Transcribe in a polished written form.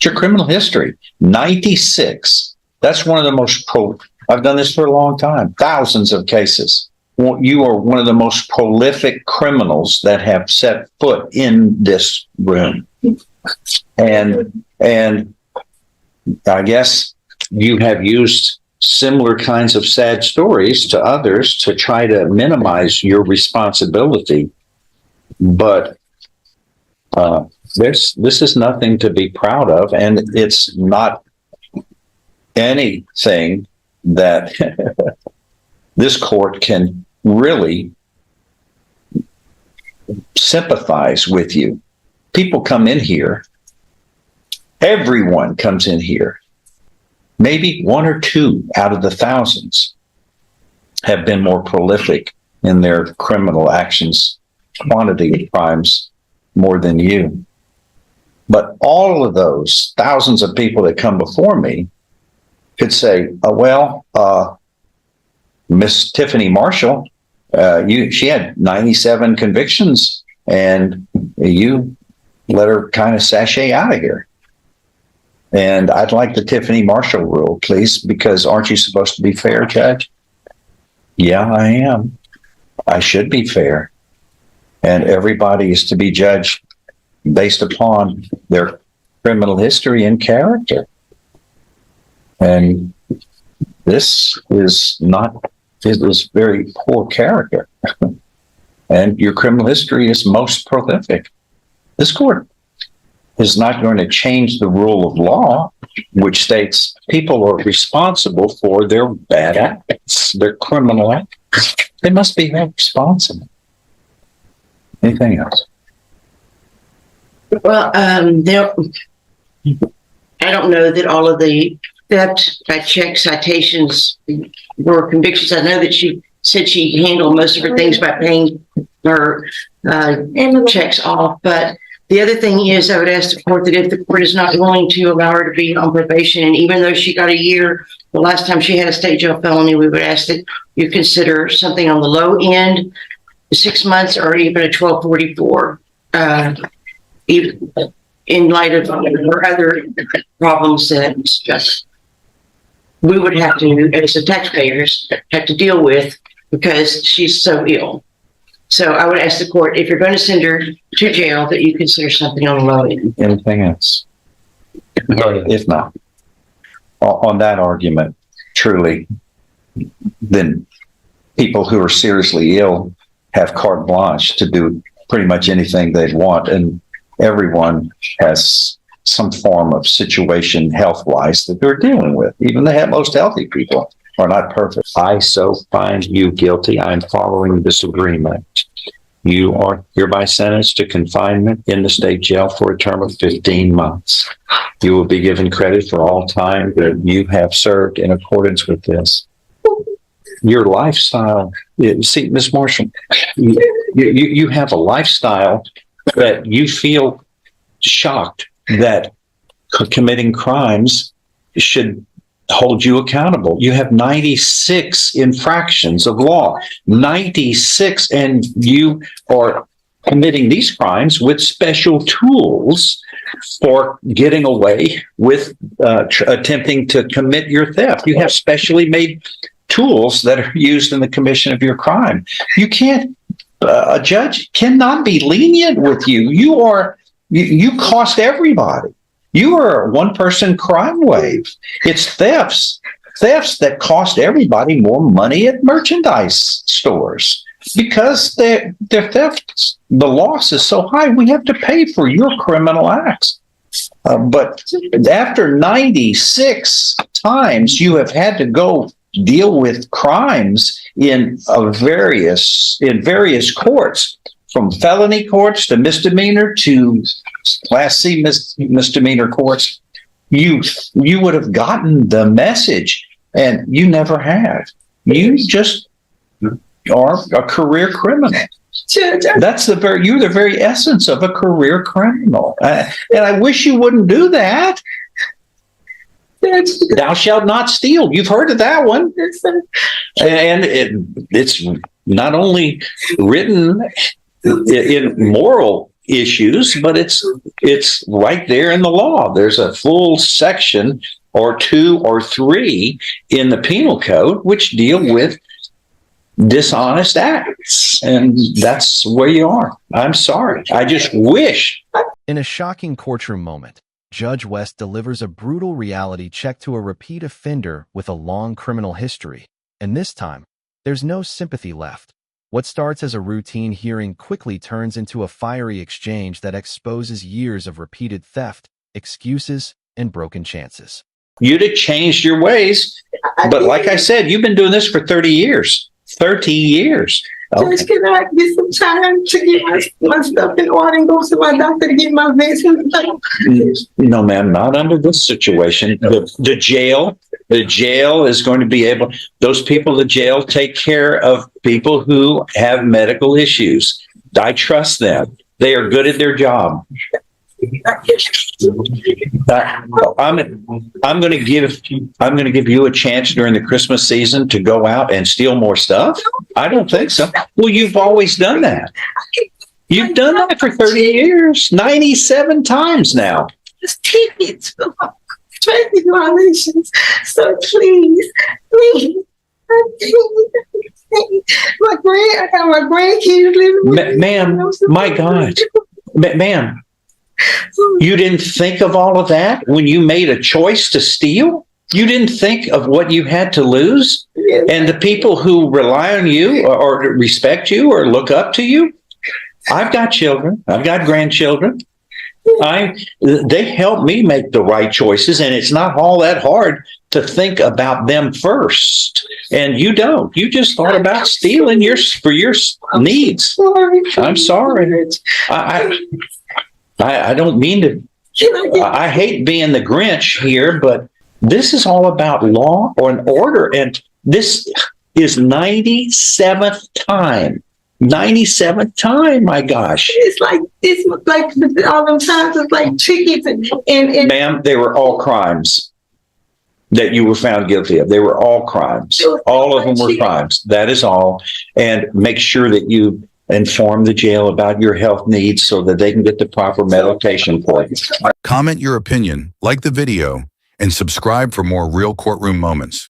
It's your criminal history. 96. That's one of the most I've done this for a long time. Thousands of cases. You are one of the most prolific criminals that have set foot in this room. And I guess you have used similar kinds of sad stories to others to try to minimize your responsibility. But this is nothing to be proud of, and it's not anything that this court can really sympathize with you. People come in here, everyone comes in here. Maybe one or two out of the thousands have been more prolific in their criminal actions, quantity of crimes more than you. But all of those thousands of people that come before me could say, Miss Tiffany Marshall, she had 97 convictions, and you let her kind of sashay out of here. And I'd like the Tiffany Marshall rule, please, because aren't you supposed to be fair, Judge? Yeah, I am. I should be fair. And everybody is to be judged based upon their criminal history and character. And this is very poor character. And your criminal history is most prolific. This court is not going to change the rule of law, which states people are responsible for their bad acts, their criminal acts. They must be held responsible. Anything else? Well, I don't know that all of the theft by check citations were convictions. I know that she said she handled most of her things by paying her checks off, but the other thing is, I would ask the court that if the court is not willing to allow her to be on probation, and even though she got a year, the last time she had a state jail felony, we would ask that you consider something on the low end, 6 months, or even a 1244, even in light of her other problems that just we would have to, as the taxpayers, have to deal with because she's so ill. So I would ask the court, if you're going to send her to jail, that you consider something on the low end. Anything else? If not, on that argument, truly, then people who are seriously ill have carte blanche to do pretty much anything they want, and everyone has some form of situation health-wise that they're dealing with. Even the most healthy people are not perfect. I so find you guilty. I'm following this agreement. You are hereby sentenced to confinement in the state jail for a term of 15 months. You will be given credit for all time that you have served in accordance with this. Your lifestyle, see, Ms. Marshall, you have a lifestyle that you feel shocked that committing crimes should hold you accountable. You have 96 infractions of law, 96, and you are committing these crimes with special tools for getting away with attempting to commit your theft. You have specially made tools that are used in the commission of your crime. You can't, a judge cannot be lenient with you. You cost everybody. You are a one-person crime wave. It's thefts that cost everybody more money at merchandise stores because their theft, the loss is so high. We have to pay for your criminal acts. But after 96 times you have had to go deal with crimes in various courts, from felony courts to misdemeanor to Class C misdemeanor courts, you would have gotten the message, and you never have. You just are a career criminal. That's you're the very essence of a career criminal. And I wish you wouldn't do that. Thou shalt not steal. You've heard of that one. And it's not only written in moral issues, but it's right there in the law. There's a full section or 2 or 3 in the penal code which deal with dishonest acts, and that's where you are. I'm sorry. I just wish. In a shocking courtroom moment, Judge West delivers a brutal reality check to a repeat offender with a long criminal history, and this time, there's no sympathy left. What starts as a routine hearing quickly turns into a fiery exchange that exposes years of repeated theft, excuses, and broken chances. You'd have changed your ways, but like I said, you've been doing this for 30 years. 30 years. Okay. Judge, can I get some time to get my stuff in order and go to my doctor to get my vaccine? No, ma'am, not under this situation. The jail is going to be able, those people in the jail take care of people who have medical issues. I trust them. They are good at their job. I'm going to give you a chance during the Christmas season to go out and steal more stuff. I don't think so. Well, you've always done that. You've done that for 30 years, 97 times now. Just take it to traffic violations. So please. I got my grandkids living. Ma'am, my God, ma'am. You didn't think of all of that when you made a choice to steal? You didn't think of what you had to lose? And the people who rely on you or respect you or look up to you? I've got children. I've got grandchildren. They help me make the right choices, and it's not all that hard to think about them first. And you don't. You just thought about stealing for your needs. I'm sorry. I don't mean to. I hate being the Grinch here, but this is all about law and order. And this is 97th time. 97th time, my gosh. It's like all them times it's like tickets and Ma'am, they were all crimes that you were found guilty of. They were all crimes. All of them were crimes. That is all. And make sure that you inform the jail about your health needs so that they can get the proper medication for you. Comment your opinion, like the video, and subscribe for more real courtroom moments.